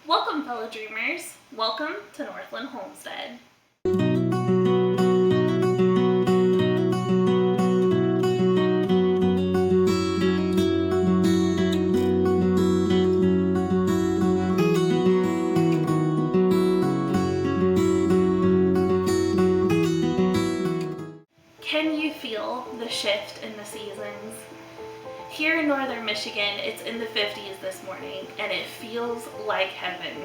Welcome, fellow dreamers. Welcome to Northland Homestead. Can you feel the shift in the seasons? Here in northern Michigan, it's in the 50s this morning, and it feels like heaven.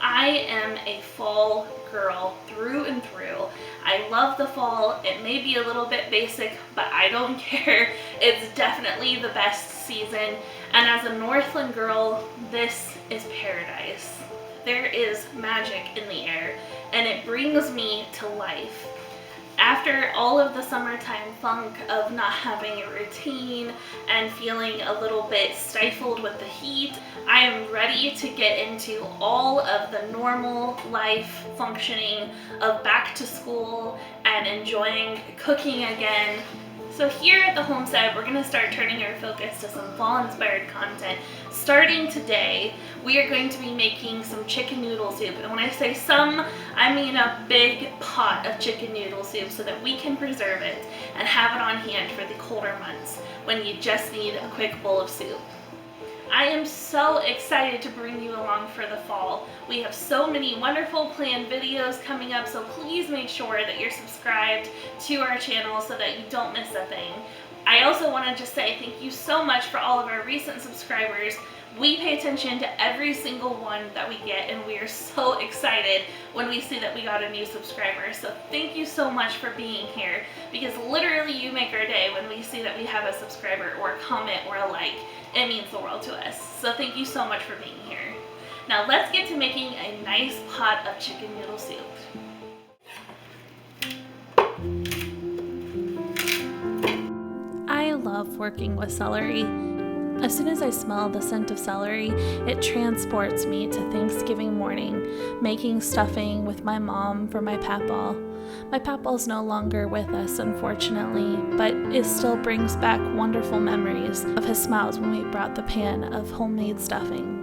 I am a fall girl through and through. I love the fall. It may be a little bit basic, but I don't care. It's definitely the best season. And as a Northland girl, this is paradise. There is magic in the air, and it brings me to life. After all of the summertime funk of not having a routine and feeling a little bit stifled with the heat, I am ready to get into all of the normal life functioning of back to school and enjoying cooking again. So here at the homestead, we're going to start turning our focus to some fall-inspired content. Starting today, we are going to be making some chicken noodle soup. And when I say some, I mean a big pot of chicken noodle soup so that we can preserve it and have it on hand for the colder months when you just need a quick bowl of soup. I am so excited to bring you along for the fall. We have so many wonderful planned videos coming up, so please make sure that you're subscribed to our channel so that you don't miss a thing. I also want to just say thank you so much for all of our recent subscribers. We pay attention to every single one that we get, and we are so excited when we see that we got a new subscriber. So thank you so much for being here, because literally you make our day when we see that we have a subscriber or a comment or a like. It means the world to us. So thank you so much for being here. Now let's get to making a nice pot of chicken noodle soup. I love working with celery. As soon as I smell the scent of celery, it transports me to Thanksgiving morning, making stuffing with my mom for my papaw. My papaw's no longer with us, unfortunately, but it still brings back wonderful memories of his smiles when we brought the pan of homemade stuffing.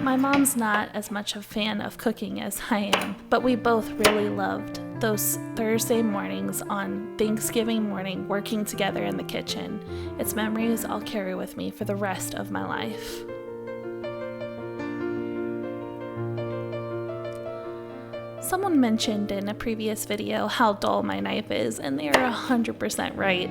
My mom's not as much a fan of cooking as I am, but we both really loved those Thursday mornings on Thanksgiving morning working together in the kitchen. It's memories I'll carry with me for the rest of my life. Someone mentioned in a previous video how dull my knife is, and they are 100% right.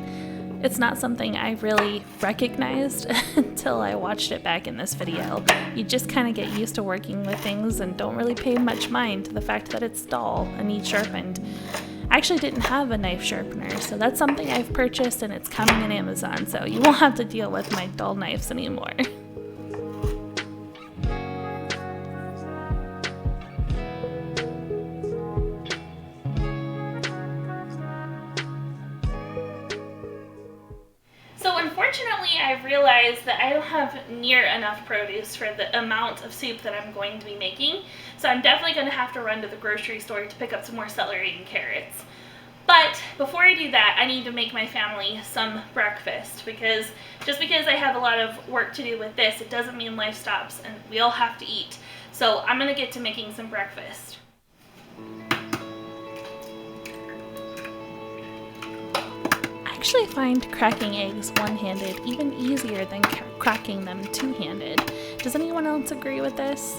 It's not something I really recognized until I watched it back in this video. You just kind of get used to working with things and don't really pay much mind to the fact that it's dull and needs sharpened. I actually didn't have a knife sharpener, so that's something I've purchased and it's coming in Amazon, so you won't have to deal with my dull knives anymore. Unfortunately, I've realized that I don't have near enough produce for the amount of soup that I'm going to be making, so I'm definitely going to have to run to the grocery store to pick up some more celery and carrots. But before I do that, I need to make my family some breakfast, because just because I have a lot of work to do with this, it doesn't mean life stops and we all have to eat. So I'm going to get to making some breakfast. I actually find cracking eggs one-handed even easier than cracking them two-handed. Does anyone else agree with this?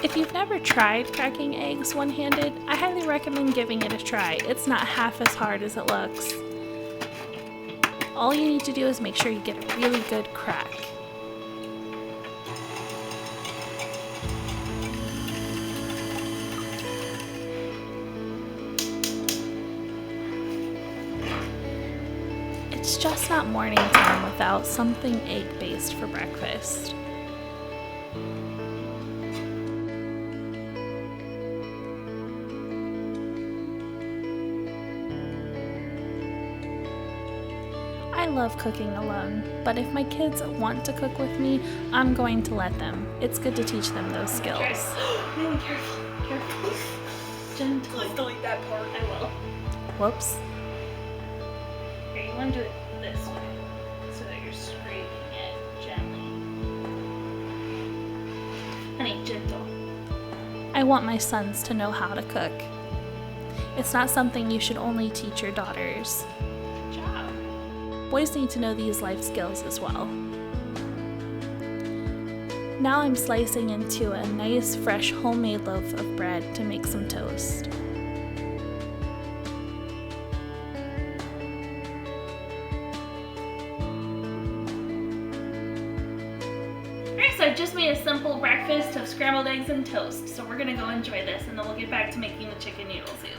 If you've never tried cracking eggs one-handed, I highly recommend giving it a try. It's not half as hard as it looks. All you need to do is make sure you get a really good crack. It's just not morning time without something egg-based for breakfast. I love cooking alone, but if my kids want to cook with me, I'm going to let them. It's good to teach them those skills. Really careful. Gentle. Please delete that part. I will. Whoops. Here, you want to do it this way, so that you're scraping it gently. Honey, gentle. I want my sons to know how to cook. It's not something you should only teach your daughters. Good job. Boys need to know these life skills as well. Now I'm slicing into a nice fresh homemade loaf of bread to make some toast. Alright, so I just made a simple breakfast of scrambled eggs and toast, so we're gonna go enjoy this and then we'll get back to making the chicken noodle soup.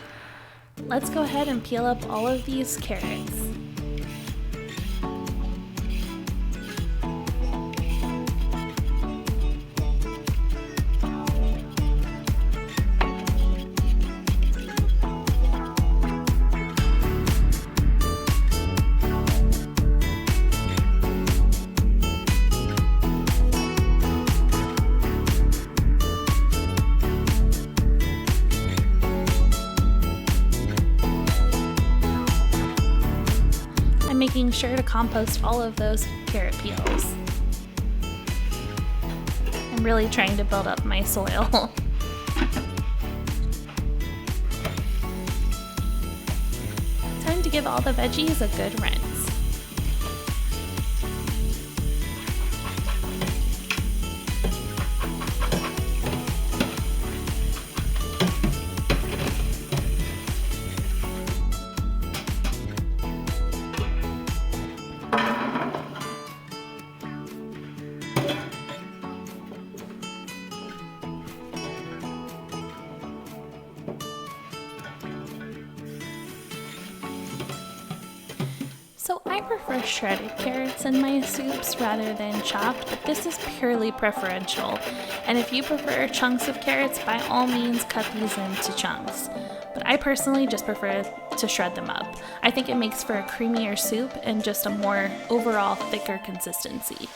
Let's go ahead and peel up all of these carrots. Making sure to compost all of those carrot peels. I'm really trying to build up my soil. Time to give all the veggies a good rinse. So I prefer shredded carrots in my soups rather than chopped, but this is purely preferential. And if you prefer chunks of carrots, by all means cut these into chunks. But I personally just prefer to shred them up. I think it makes for a creamier soup and just a more overall thicker consistency.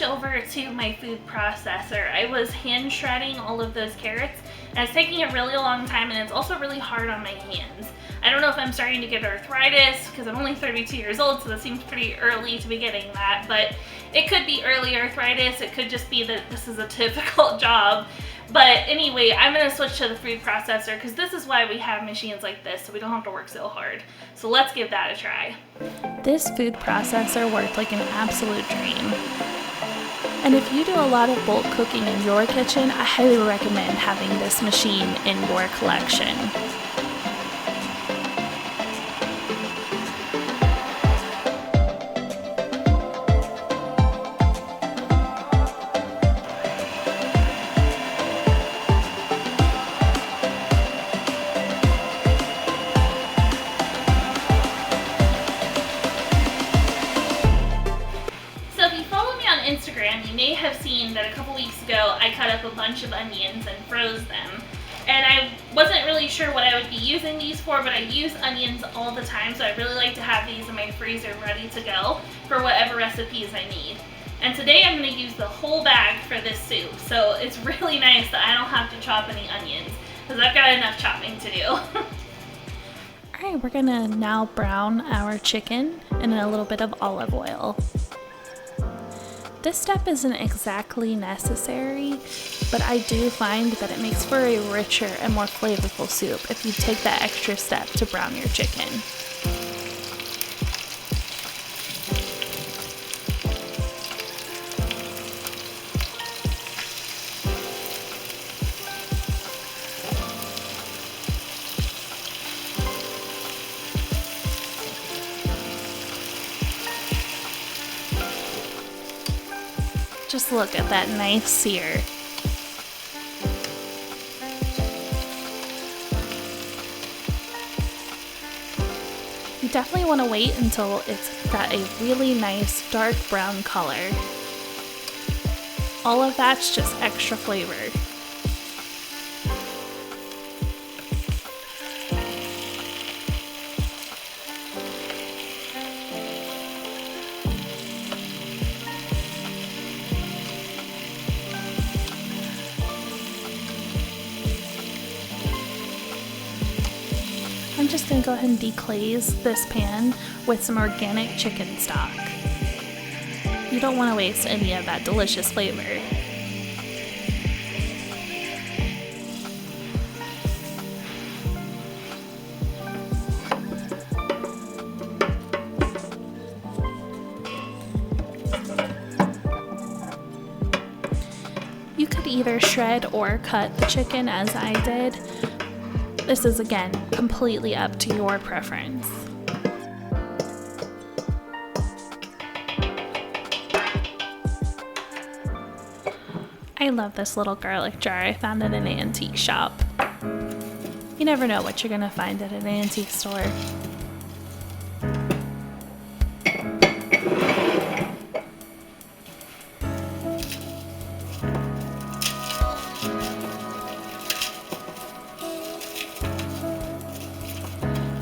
Over to my food processor. I was hand shredding all of those carrots and it's taking a really long time and it's also really hard on my hands. I don't know if I'm starting to get arthritis because I'm only 32 years old, so that seems pretty early to be getting that, but it could be early arthritis. It could just be that this is a difficult job. But anyway, I'm going to switch to the food processor because this is why we have machines like this, so we don't have to work so hard. So let's give that a try. This food processor worked like an absolute dream. And if you do a lot of bulk cooking in your kitchen, I highly recommend having this machine in your collection. Instagram, you may have seen that a couple weeks ago I cut up a bunch of onions and froze them. And I wasn't really sure what I would be using these for, but I use onions all the time, so I really like to have these in my freezer ready to go for whatever recipes I need. And today I'm going to use the whole bag for this soup, so it's really nice that I don't have to chop any onions, because I've got enough chopping to do. Alright, we're going to now brown our chicken in a little bit of olive oil. This step isn't exactly necessary, but I do find that it makes for a richer and more flavorful soup if you take that extra step to brown your chicken. Just look at that nice sear. You definitely want to wait until it's got a really nice dark brown color. All of that's just extra flavor. I'm just going to go ahead and deglaze this pan with some organic chicken stock. You don't want to waste any of that delicious flavor. You could either shred or cut the chicken as I did. This is, again, completely up to your preference. I love this little garlic jar. I found it in an antique shop. You never know what you're gonna find at an antique store.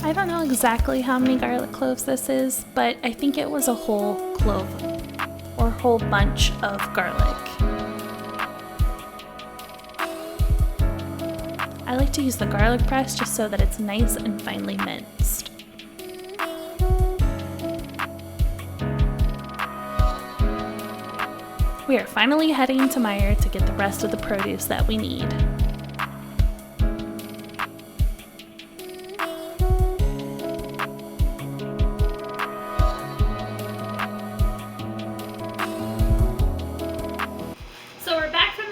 I don't know exactly how many garlic cloves this is, but I think it was a whole clove or whole bunch of garlic. I like to use the garlic press just so that it's nice and finely minced. We are finally heading to Meijer to get the rest of the produce that we need.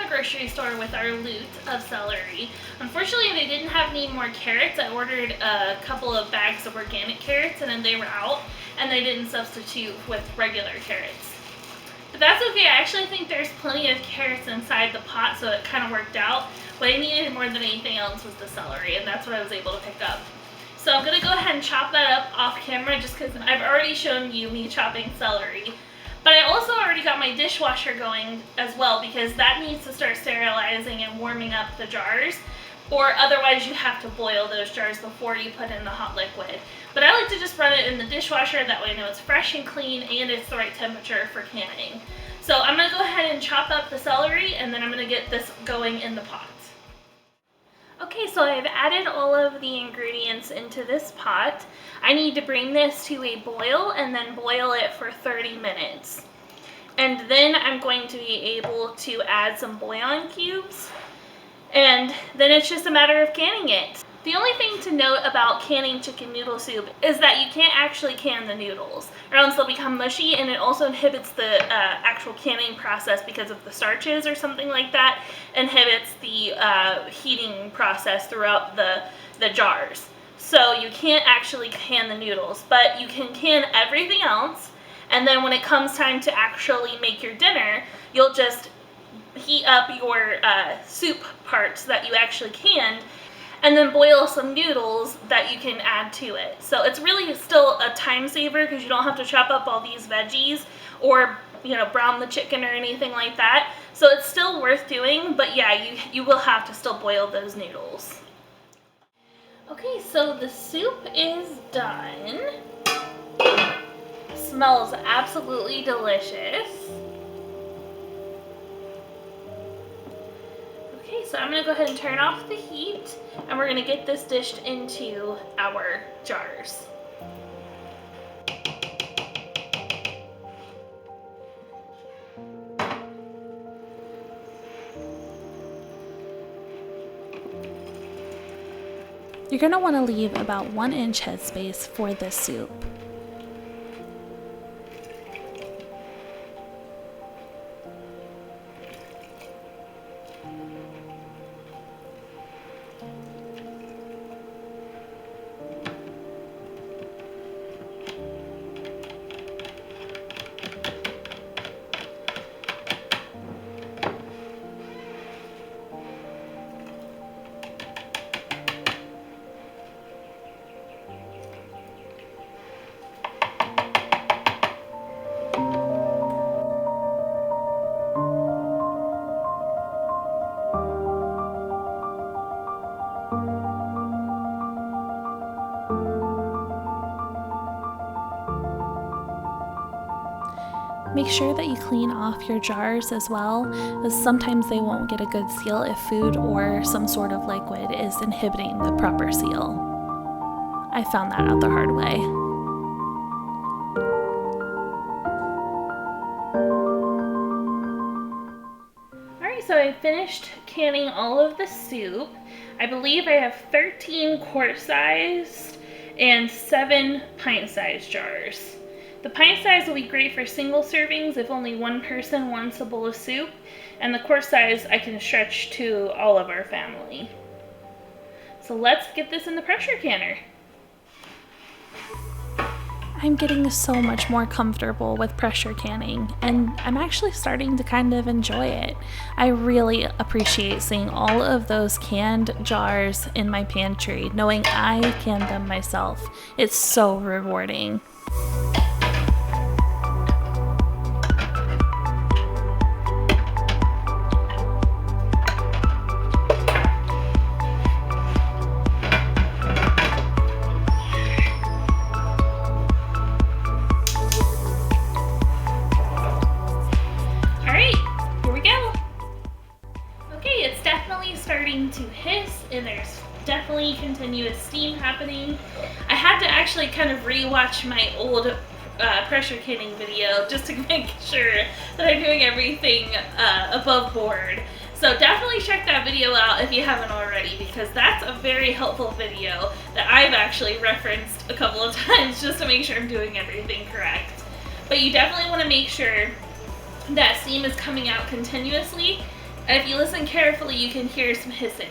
Grocery store with our loot of celery. Unfortunately, they didn't have any more carrots. I ordered a couple of bags of organic carrots and then they were out, and they didn't substitute with regular carrots. But that's okay. I actually think there's plenty of carrots inside the pot, so it kind of worked out. What I needed more than anything else was the celery, and that's what I was able to pick up. So I'm going to go ahead and chop that up off camera just because I've already shown you me chopping celery. But I also already got my dishwasher going as well, because that needs to start sterilizing and warming up the jars, or otherwise you have to boil those jars before you put in the hot liquid. But I like to just run it in the dishwasher, that way I know it's fresh and clean and it's the right temperature for canning. So I'm going to go ahead and chop up the celery, and then I'm going to get this going in the pot. Okay, so I've added all of the ingredients into this pot. I need to bring this to a boil and then boil it for 30 minutes. And then I'm going to be able to add some bouillon cubes, and then it's just a matter of canning it. The only thing to note about canning chicken noodle soup is that you can't actually can the noodles, or else they'll become mushy, and it also inhibits the actual canning process because of the starches or something like that, inhibits the heating process throughout the jars. So you can't actually can the noodles, but you can can everything else, and then when it comes time to actually make your dinner, you'll just heat up your soup parts that you actually canned, and then boil some noodles that you can add to it. So it's really still a time saver because you don't have to chop up all these veggies or, you know, brown the chicken or anything like that. So it's still worth doing, but yeah, you will have to still boil those noodles. Okay, so the soup is done. Smells absolutely delicious. Okay, so I'm going to go ahead and turn off the heat, and we're going to get this dished into our jars. You're going to want to leave about 1 inch headspace for this soup. Make sure that you clean off your jars as well, as sometimes they won't get a good seal if food or some sort of liquid is inhibiting the proper seal. I found that out the hard way. Alright, so I finished canning all of the soup. I believe I have 13 quart-sized and 7 pint-sized jars. The pint size will be great for single servings if only one person wants a bowl of soup, and the quart size I can stretch to all of our family. So let's get this in the pressure canner. I'm getting so much more comfortable with pressure canning, and I'm actually starting to kind of enjoy it. I really appreciate seeing all of those canned jars in my pantry, knowing I canned them myself. It's so rewarding. Starting to hiss, and there's definitely continuous steam happening. I had to actually kind of rewatch my old pressure canning video just to make sure that I'm doing everything above board. So definitely check that video out if you haven't already, because that's a very helpful video that I've actually referenced a couple of times just to make sure I'm doing everything correct. But you definitely want to make sure that steam is coming out continuously. And if you listen carefully, you can hear some hissing.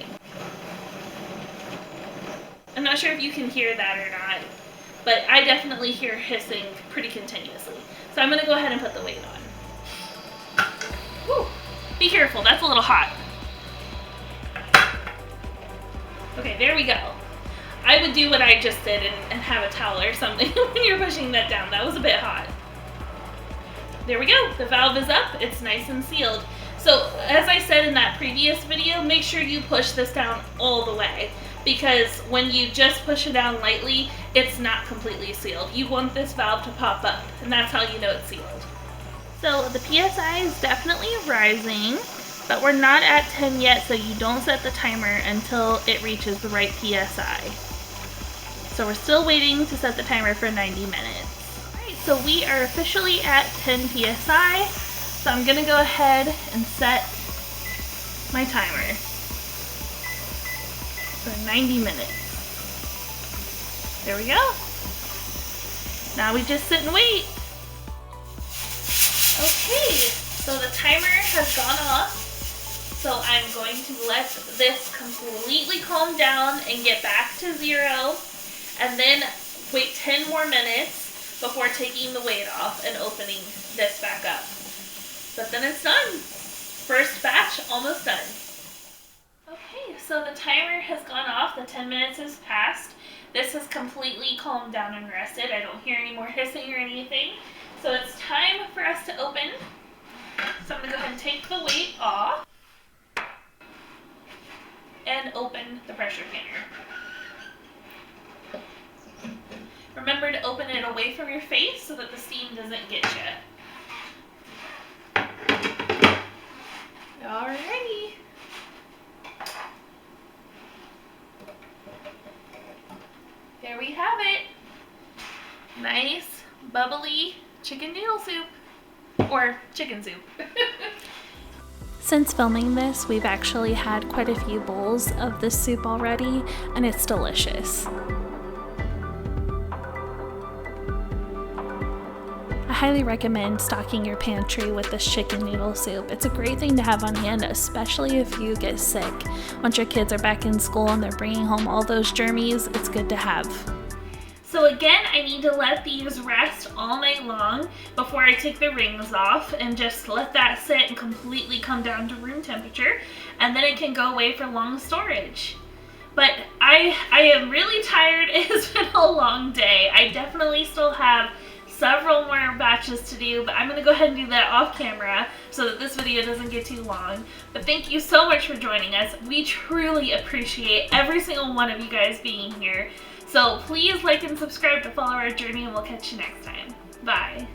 I'm not sure if you can hear that or not, but I definitely hear hissing pretty continuously. So I'm going to go ahead and put the weight on. Woo. Be careful, that's a little hot. Okay, there we go. I would do what I just did and have a towel or something when you're pushing that down. That was a bit hot. There we go. The valve is up. It's nice and sealed. So, as I said in that previous video, make sure you push this down all the way, because when you just push it down lightly, it's not completely sealed. You want this valve to pop up, and that's how you know it's sealed. So, the PSI is definitely rising, but we're not at 10 yet, so you don't set the timer until it reaches the right PSI. So, we're still waiting to set the timer for 90 minutes. Alright, so we are officially at 10 PSI. So I'm going to go ahead and set my timer for 90 minutes. There we go. Now we just sit and wait. Okay, so the timer has gone off. So I'm going to let this completely calm down and get back to 0, and then wait 10 more minutes before taking the weight off and opening this back up. But then it's done. First batch almost done. Okay, so the timer has gone off. The 10 minutes has passed. This has completely calmed down and rested. I don't hear any more hissing or anything. So it's time for us to open. So I'm going to go ahead and take the weight off and open the pressure canner. Remember to open it away from your face so that the steam doesn't get you. Alrighty. There we have it. Nice, bubbly chicken noodle soup. Or chicken soup. Since filming this, we've actually had quite a few bowls of this soup already, and it's delicious. I highly recommend stocking your pantry with this chicken noodle soup. It's a great thing to have on hand, especially if you get sick. Once your kids are back in school and they're bringing home all those germies, it's good to have. So again, I need to let these rest all night long before I take the rings off, and just let that sit and completely come down to room temperature, and then it can go away for long storage. But I am really tired. It has been a long day. I definitely still have several more batches to do, but I'm going to go ahead and do that off camera so that this video doesn't get too long. But thank you so much for joining us. We truly appreciate every single one of you guys being here. So please like and subscribe to follow our journey, and we'll catch you next time. Bye.